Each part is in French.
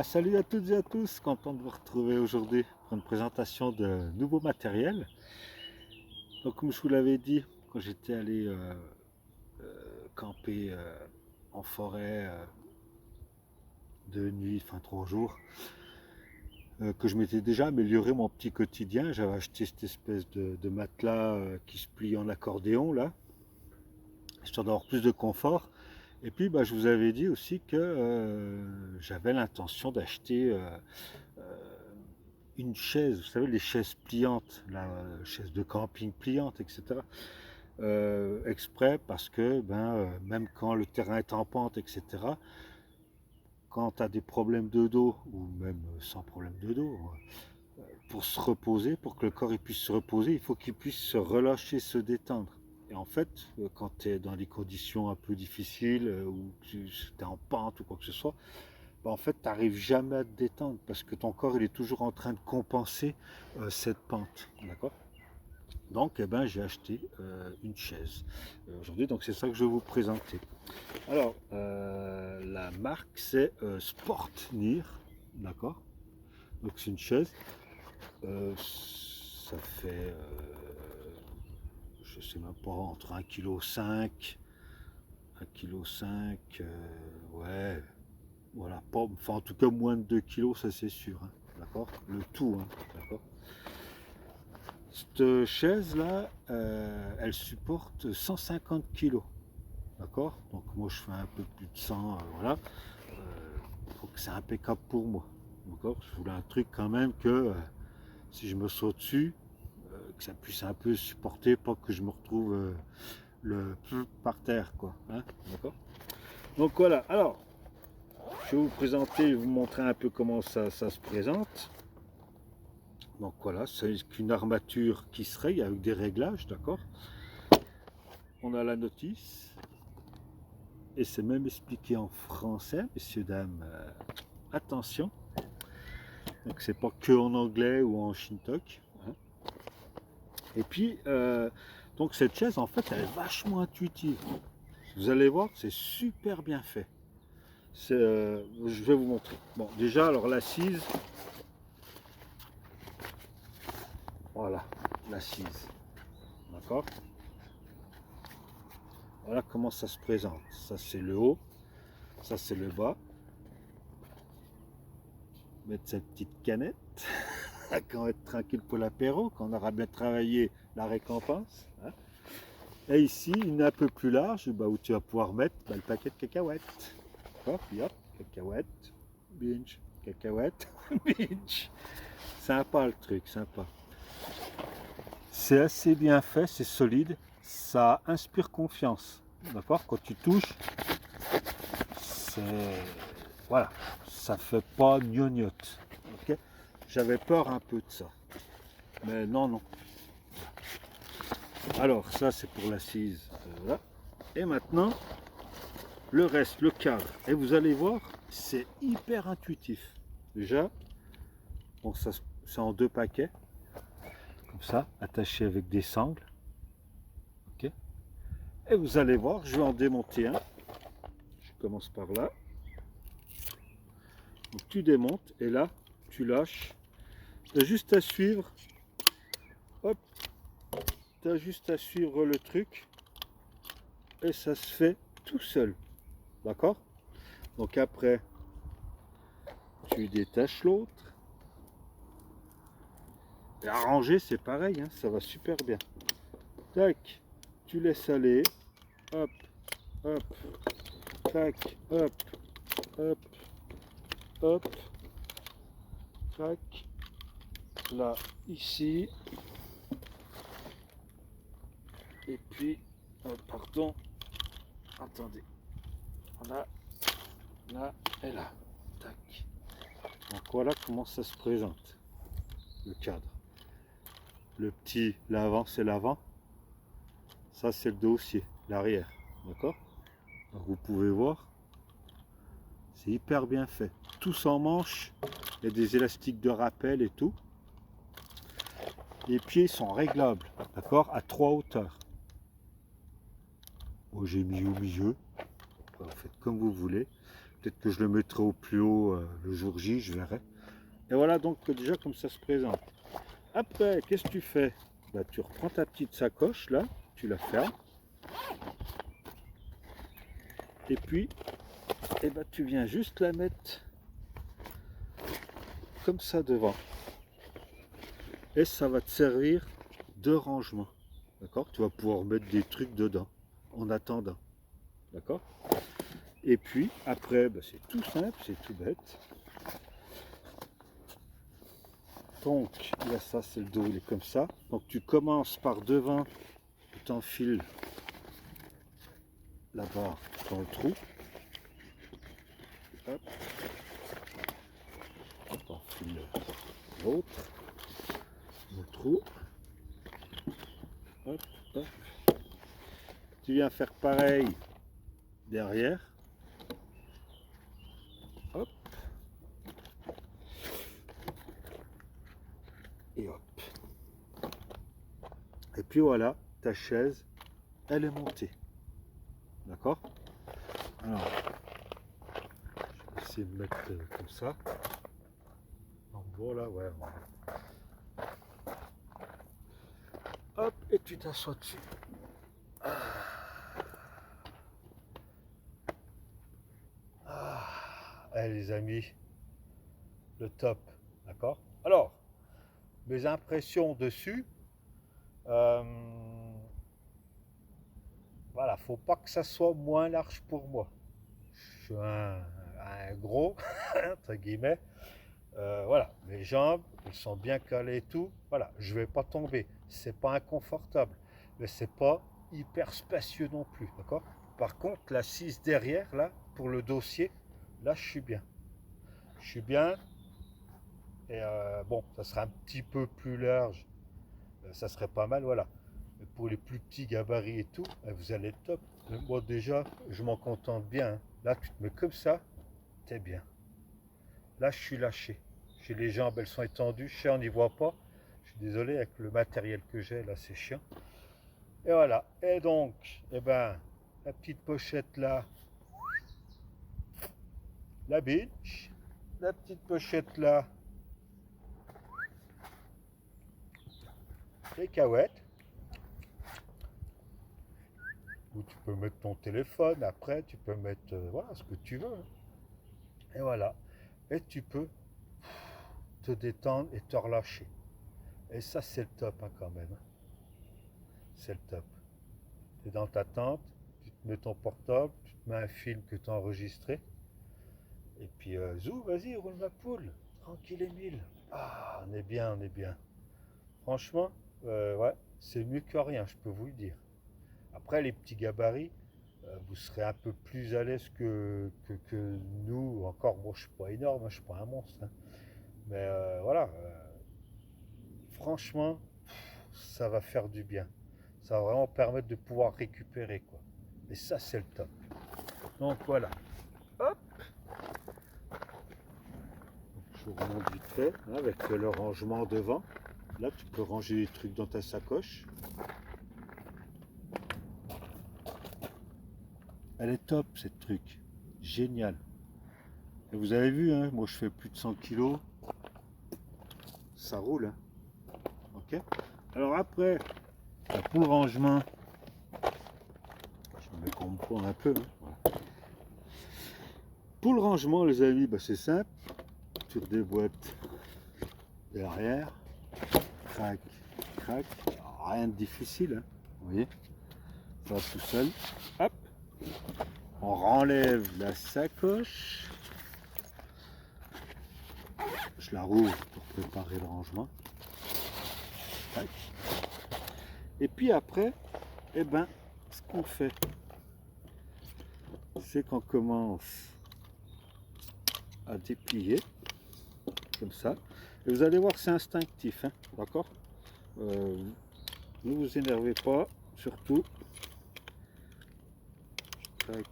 Salut à toutes et à tous, content de vous retrouver aujourd'hui pour une présentation de nouveaux matériels. Donc comme je vous l'avais dit, quand j'étais allé camper en forêt de nuit, enfin 3 jours, que je m'étais déjà amélioré mon petit quotidien. J'avais acheté cette espèce de matelas qui se plie en accordéon là, histoire d'avoir plus de confort. Et puis je vous avais dit aussi que j'avais l'intention d'acheter une chaise, vous savez, les chaises pliantes, la chaise de camping pliante, etc. Exprès parce que même quand le terrain est en pente, etc., quand tu as des problèmes de dos, ou même sans problème de dos, pour se reposer, pour que le corps puisse se reposer, il faut qu'il puisse se relâcher, se détendre. Et en fait, quand tu es dans des conditions un peu difficiles, ou tu es en pente ou quoi que ce soit, en fait, tu n'arrives jamais à te détendre parce que ton corps il est toujours en train de compenser cette pente. D'accord. Donc, j'ai acheté une chaise aujourd'hui. Donc, c'est ça que je vais vous présenter. Alors, la marque, c'est Sportnir. D'accord. Donc, c'est une chaise. Ça fait, je sais même pas, entre 1,5 kg, 1,5 kg, ouais. Voilà, pas, enfin en tout cas moins de 2 kilos, ça c'est sûr, hein, d'accord. Le tout, hein, d'accord. Cette chaise là, elle supporte 150 kilos, d'accord. Donc moi je fais un peu plus de 100, voilà. Faut que c'est impeccable pour moi, d'accord. Je voulais un truc quand même que si je me saute dessus, que ça puisse un peu supporter, pas que je me retrouve le par terre, quoi, hein, d'accord. Donc voilà. Alors, je vais vous présenter et vous montrer un peu comment ça se présente. Donc voilà, c'est une armature qui se raye avec des réglages, d'accord. On a la notice, et c'est même expliqué en français, messieurs, dames, attention. Donc c'est pas que en anglais ou en shintok, hein. Et puis, donc cette chaise, en fait, elle est vachement intuitive. Vous allez voir, c'est super bien fait. Je vais vous montrer. Bon, déjà, alors l'assise, voilà, l'assise, d'accord. Voilà comment ça se présente. Ça c'est le haut, ça c'est le bas. Mettre cette petite canette, quand on va être tranquille pour l'apéro, quand on aura bien travaillé la récompense, hein. Et ici, une un peu plus large, où tu vas pouvoir mettre le paquet de cacahuètes. D'accord. Puis hop, cacahuètes, binge, cacahuètes, binge. Sympa le truc, sympa. C'est assez bien fait, c'est solide, ça inspire confiance. D'accord. Quand tu touches, c'est, voilà, ça fait pas gnognotte. Okay. J'avais peur un peu de ça, mais non, non. Alors ça c'est pour l'assise, voilà. Et maintenant le reste, le cadre. Et vous allez voir, c'est hyper intuitif. Déjà, bon, ça c'est en 2 paquets, comme ça, attachés avec des sangles. Ok. Et vous allez voir, je vais en démonter un. Je commence par là. Donc tu démontes et là tu lâches. Tu as juste à suivre. Hop, tu as juste à suivre le truc et ça se fait tout seul. D'accord. Donc après, tu détaches l'autre. Et à ranger, c'est pareil, hein, ça va super bien. Tac, tu laisses aller. Hop, hop, tac, hop, hop, hop, tac. Là, ici. Et puis, pardon, attendez. Là, là et là. Tac. Donc voilà comment ça se présente, le cadre. Le petit, l'avant, c'est l'avant. Ça, c'est le dossier, l'arrière. D'accord. Donc vous pouvez voir, c'est hyper bien fait. Tout sans manche, il y a des élastiques de rappel et tout. Les pieds sont réglables, d'accord, à 3 hauteurs. Bon, j'ai mis au milieu. Après, vous faites comme vous voulez. Peut-être que je le mettrai au plus haut le jour J, je verrai. Et voilà donc déjà comme ça se présente. Après, qu'est-ce que tu fais? Bah, tu reprends ta petite sacoche là, tu la fermes. Et puis, eh ben, tu viens juste la mettre comme ça devant. Et ça va te servir de rangement. D'accord? Tu vas pouvoir mettre des trucs dedans en attendant. D'accord? Et puis après, bah, c'est tout simple, c'est tout bête. Donc là, ça c'est le dos, il est comme ça. Donc tu commences par devant, tu t'enfiles la barre dans le trou. Hop. Hop, enfile l'autre, le trou. Hop, hop. Tu viens faire pareil derrière. Hop. Et hop. Et puis voilà, ta chaise, elle est montée. D'accord? Alors, je vais essayer de mettre comme ça. En gros là, ouais. Hop, et tu t'assois dessus. Allez les amis, le top. D'accord? Alors, mes impressions dessus. Voilà, faut pas que ça soit moins large pour moi. Je suis un gros, entre guillemets. Voilà, mes jambes, elles sont bien calées et tout. Voilà, je vais pas tomber. C'est pas inconfortable, mais c'est pas hyper spacieux non plus, d'accord? Par contre, l'assise derrière, là, pour le dossier, là, je suis bien. Je suis bien. Et bon, ça sera un petit peu plus large. Ça serait pas mal, voilà. Mais pour les plus petits gabarits et tout, vous allez être top. Moi déjà, je m'en contente bien, hein. Là, tu te mets comme ça, t'es bien. Là, je suis lâché. J'ai les jambes, elles sont étendues. Je sais, on n'y voit pas. Je suis désolé avec le matériel que j'ai, là, c'est chiant. Et voilà. Et donc, eh ben, la petite pochette là, la bitch. La petite pochette là, les cacahuètes. Où tu peux mettre ton téléphone. Après, tu peux mettre voilà, ce que tu veux, hein. Et voilà. Et tu peux te détendre et te relâcher. Et ça, c'est le top, hein, quand même. C'est le top. Tu es dans ta tente, tu te mets ton portable, tu te mets un film que tu as enregistré. Et puis, zou, vas-y, roule ma poule. Tranquille, Émile. Ah, on est bien, on est bien. Franchement, ouais, c'est mieux que rien, je peux vous le dire. Après, les petits gabarits, vous serez un peu plus à l'aise que nous. Encore, moi, je suis pas énorme, hein, je suis pas un monstre, hein. Mais voilà, franchement, ça va faire du bien. Ça va vraiment permettre de pouvoir récupérer, quoi. Et ça, c'est le top. Donc voilà. Hop. Je vous remonte vite fait, hein, avec le rangement devant. Là, tu peux ranger les trucs dans ta sacoche. Elle est top, cette truc. Génial. Et vous avez vu, hein, moi je fais plus de 100 kilos. Ça roule, hein. Ok. Alors après, pour le rangement, je me mets qu'on me prend un peu, hein. Voilà. Pour le rangement, les amis, bah, c'est simple. Tu redéboîtes derrière, crac, crac, rien de difficile, hein. Vous voyez, ça va tout seul. Hop, on renlève la sacoche. Je la rouvre pour préparer le rangement. Tac. Et puis après, eh ben, ce qu'on fait, c'est qu'on commence à déplier comme ça. Et vous allez voir, c'est instinctif, hein, d'accord? Ne vous énervez pas, surtout. Tac.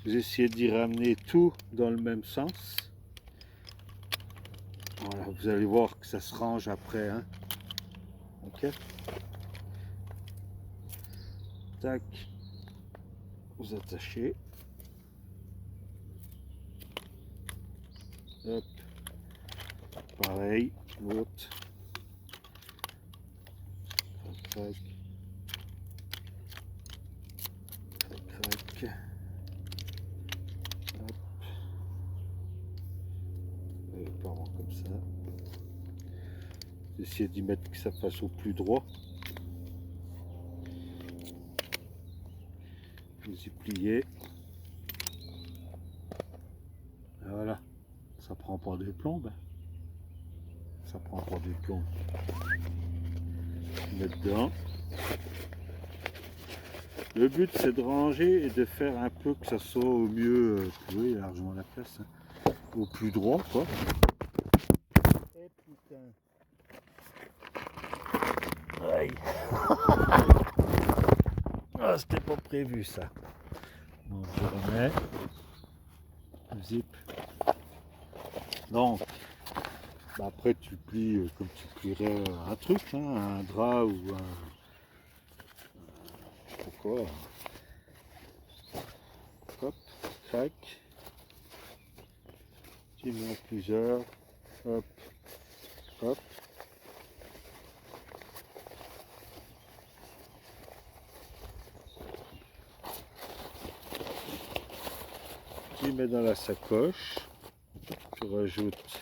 Vous essayez d'y ramener tout dans le même sens. Voilà, vous allez voir que ça se range après, hein. Ok. Tac. vous attachez. Hop. Pareil, l'autre. Crac, crac. Crac. Hop. Et par comme ça. Essayez d'y mettre que ça fasse au plus droit. Vous y pliez. Et voilà. Ça prend pas des plombes. Ça prend pas des plombes. Mettre dedans. Le but c'est de ranger et de faire un peu que ça soit au mieux, vous voyez largement la place, hein, au plus droit quoi. Et putain. Aïe. Ah, c'était pas prévu ça. Donc je remets. Zip. Donc bah, après tu plies comme tu plierais un truc, hein, un drap ou un. Pourquoi? Hop, crac. Tu mets en plusieurs. Hop, hop. Tu mets dans la sacoche. Tu rajoutes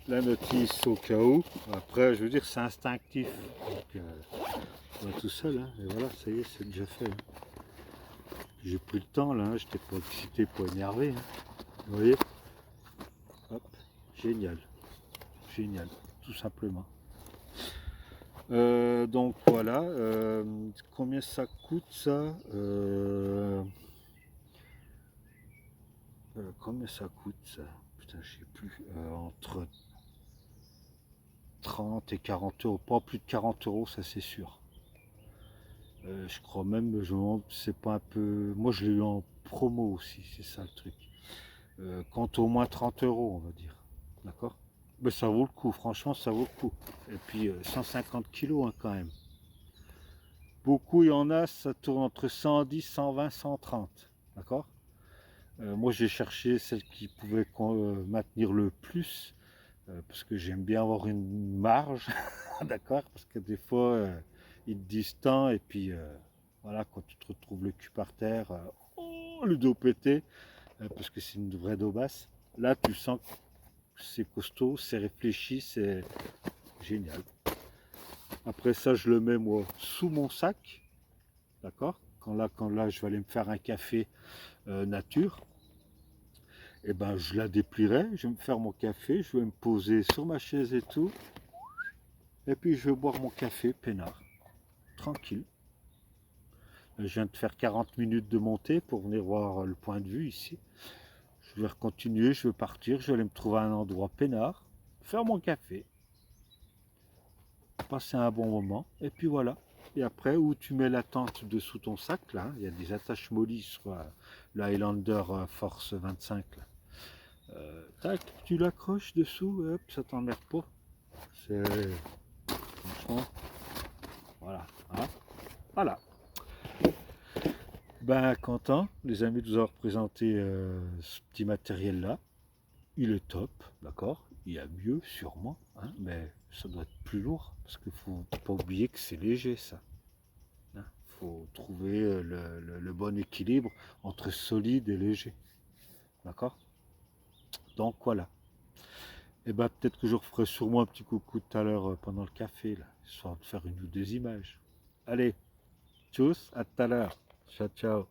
la notice au cas où. Après, je veux dire, c'est instinctif. Donc, tout seul. Hein. Et voilà, ça y est, c'est déjà fait. Hein. J'ai pris le temps là, hein. J'étais pas excité, pas énervé. Hein. Vous voyez? Hop, génial. Génial, tout simplement. Donc voilà. Combien ça coûte ça? Combien ça coûte ça? Putain, je sais plus. Entre 30 et 40 euros. Pas plus de 40 euros, ça c'est sûr. Je crois même, je me demande, c'est pas un peu. Moi je l'ai eu en promo aussi, c'est ça le truc. Compte au moins 30 euros, on va dire. D'accord? Mais ça vaut le coup, franchement, ça vaut le coup. Et puis 150 kilos hein, quand même. Beaucoup, il y en a, ça tourne entre 110, 120, 130. D'accord? Moi j'ai cherché celle qui pouvait maintenir le plus. Parce que j'aime bien avoir une marge, d'accord? Parce que des fois, il te distend et puis voilà, quand tu te retrouves le cul par terre, oh, le dos pété, parce que c'est une vraie dos basse, là tu sens que c'est costaud, c'est réfléchi, c'est génial. Après ça, je le mets moi sous mon sac, d'accord? Quand là, je vais aller me faire un café nature. Et ben je la déplierai, je vais me faire mon café, je vais me poser sur ma chaise et tout, et puis je vais boire mon café peinard, tranquille. Je viens de faire 40 minutes de montée pour venir voir le point de vue ici. Je vais continuer, je vais partir, je vais aller me trouver un endroit peinard, faire mon café, passer un bon moment, et puis voilà. Et après, où tu mets la tente dessous ton sac, là, il y a des attaches mollies sur le Highlander Force 25, là. Tac, tu l'accroches dessous, hop, ça t'emmerde pas. C'est franchement, voilà, hein, voilà. Ben content, les amis, de vous avoir présenté ce petit matériel là. Il est top, d'accord. Il y a mieux sûrement, hein, mais ça doit être plus lourd parce qu'il faut pas oublier que c'est léger ça. Il faut trouver le bon équilibre entre solide et léger, d'accord. Donc voilà. Et ben peut-être que je referai sûrement un petit coucou tout à l'heure pendant le café, là, histoire de faire une ou deux images. Allez, tchuss, à tout à l'heure. Ciao, ciao.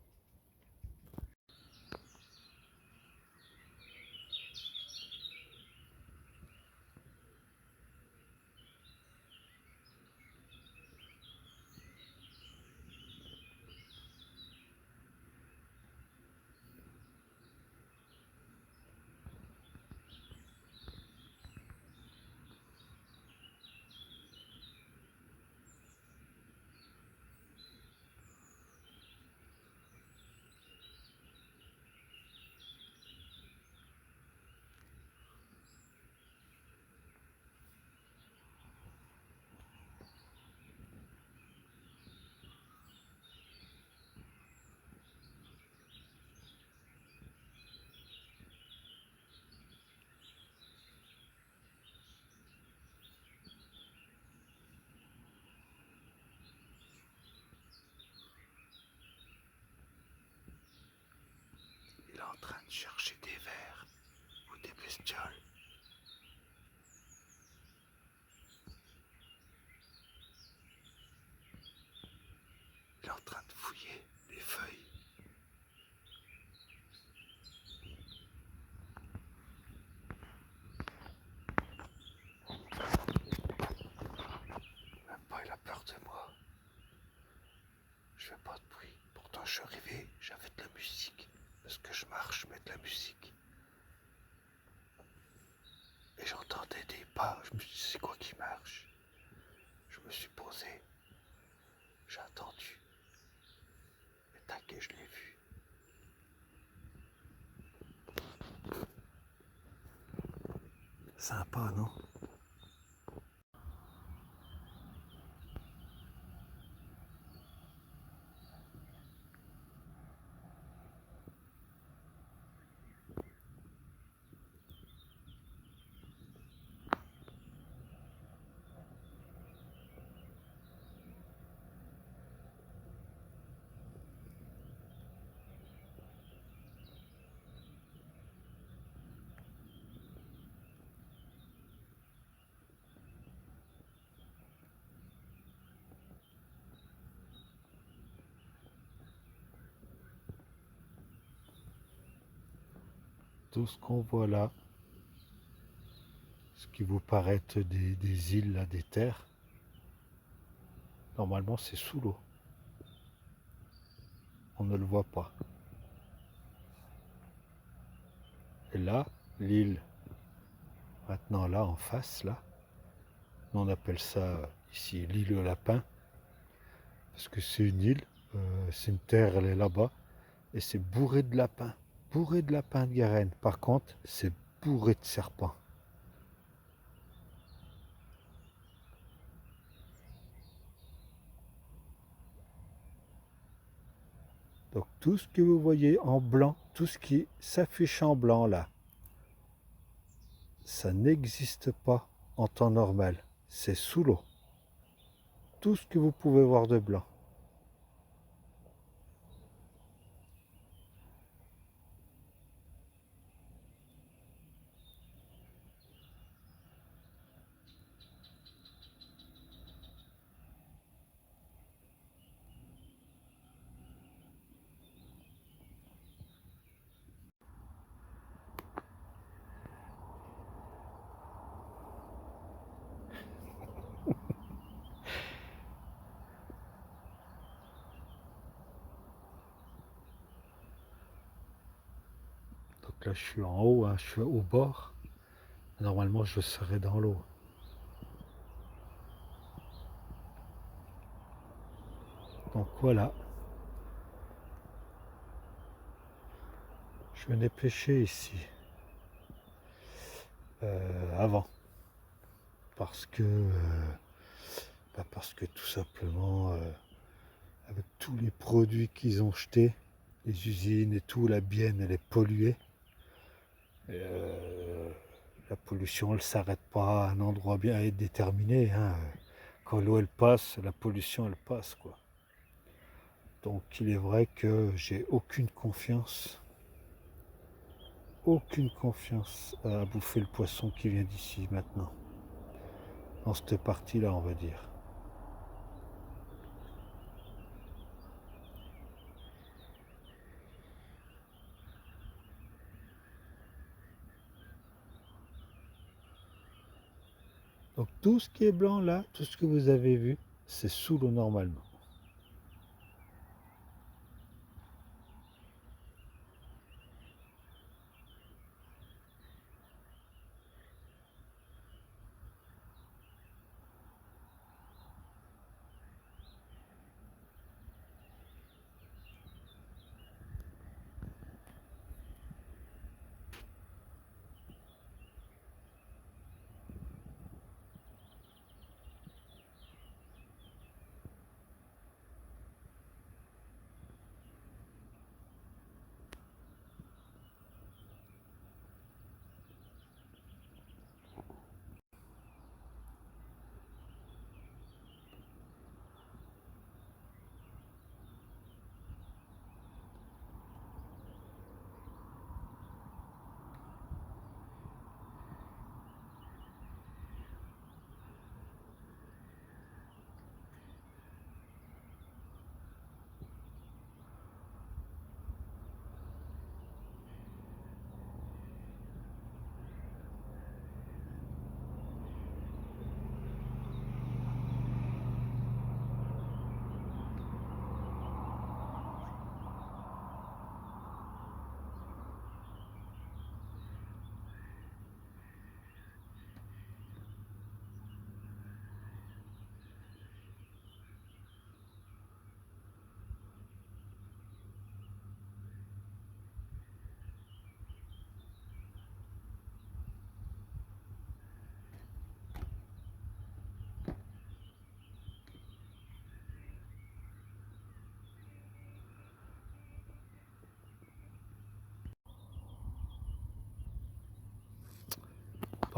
chercher des vers ou des bestioles. Il est en train de fouiller les feuilles. Même pas, il a peur de moi. Je fais pas de bruit. Pourtant, je suis arrivé, j'avais de la musique. Parce que je marche, je mets de la musique. Et j'entendais des pas. Je me suis dit, c'est quoi qui marche? Je me suis posé. J'ai attendu. Mais t'inquiète, je l'ai vu. Sympa, non? Tout ce qu'on voit là, ce qui vous paraît être des îles, là, des terres, normalement c'est sous l'eau. On ne le voit pas. Et là, l'île, maintenant là, en face, là, on appelle ça ici l'île au lapin, parce que c'est une île, c'est une terre, elle est là-bas, et c'est bourré de lapins de Garenne. Par contre, c'est bourré de serpents. Donc tout ce que vous voyez en blanc, tout ce qui s'affiche en blanc là, ça n'existe pas en temps normal. C'est sous l'eau. Tout ce que vous pouvez voir de blanc. Donc là, je suis en haut, hein, je suis au bord. Normalement, je serais dans l'eau. Donc voilà, je venais pêcher ici avant parce que, parce que tout simplement, avec tous les produits qu'ils ont jetés, les usines et tout, la Bienne elle est polluée. Et, la pollution elle s'arrête pas à un endroit bien déterminé, hein. Quand l'eau elle passe, la pollution elle passe quoi. Donc il est vrai que j'ai aucune confiance à bouffer le poisson qui vient d'ici maintenant. Dans cette partie-là, on va dire. Donc tout ce qui est blanc là, tout ce que vous avez vu, c'est sous l'eau normalement.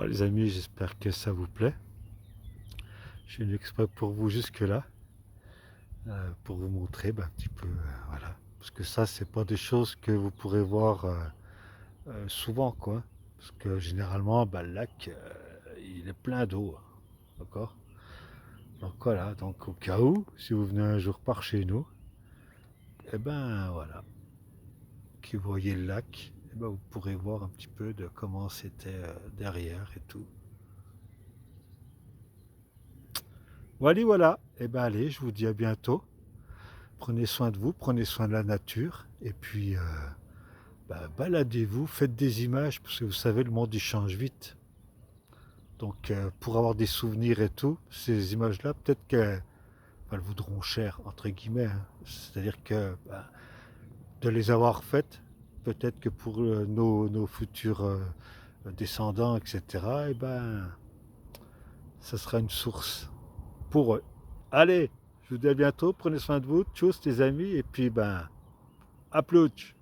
Voilà, les amis, j'espère que ça vous plaît. Je suis venu exprès pour vous jusque-là, pour vous montrer un petit peu, voilà. Parce que ça, c'est pas des choses que vous pourrez voir souvent, quoi. Parce que généralement, le lac, il est plein d'eau, hein, d'accord? Donc voilà, donc au cas où, si vous venez un jour par chez nous, et ben voilà, que vous voyez le lac, et ben vous pourrez voir un petit peu de comment c'était derrière et tout. Voilà, voilà. Et ben allez, je vous dis à bientôt. Prenez soin de vous, prenez soin de la nature, et puis baladez-vous, faites des images, parce que vous savez, le monde il change vite. Donc pour avoir des souvenirs et tout, ces images-là, peut-être qu'elles vaudront cher, entre guillemets, hein. C'est-à-dire que de les avoir faites, peut-être que pour nos futurs descendants, etc., ça sera une source pour eux. Allez, je vous dis à bientôt, prenez soin de vous, tchuss les amis, et puis à plus.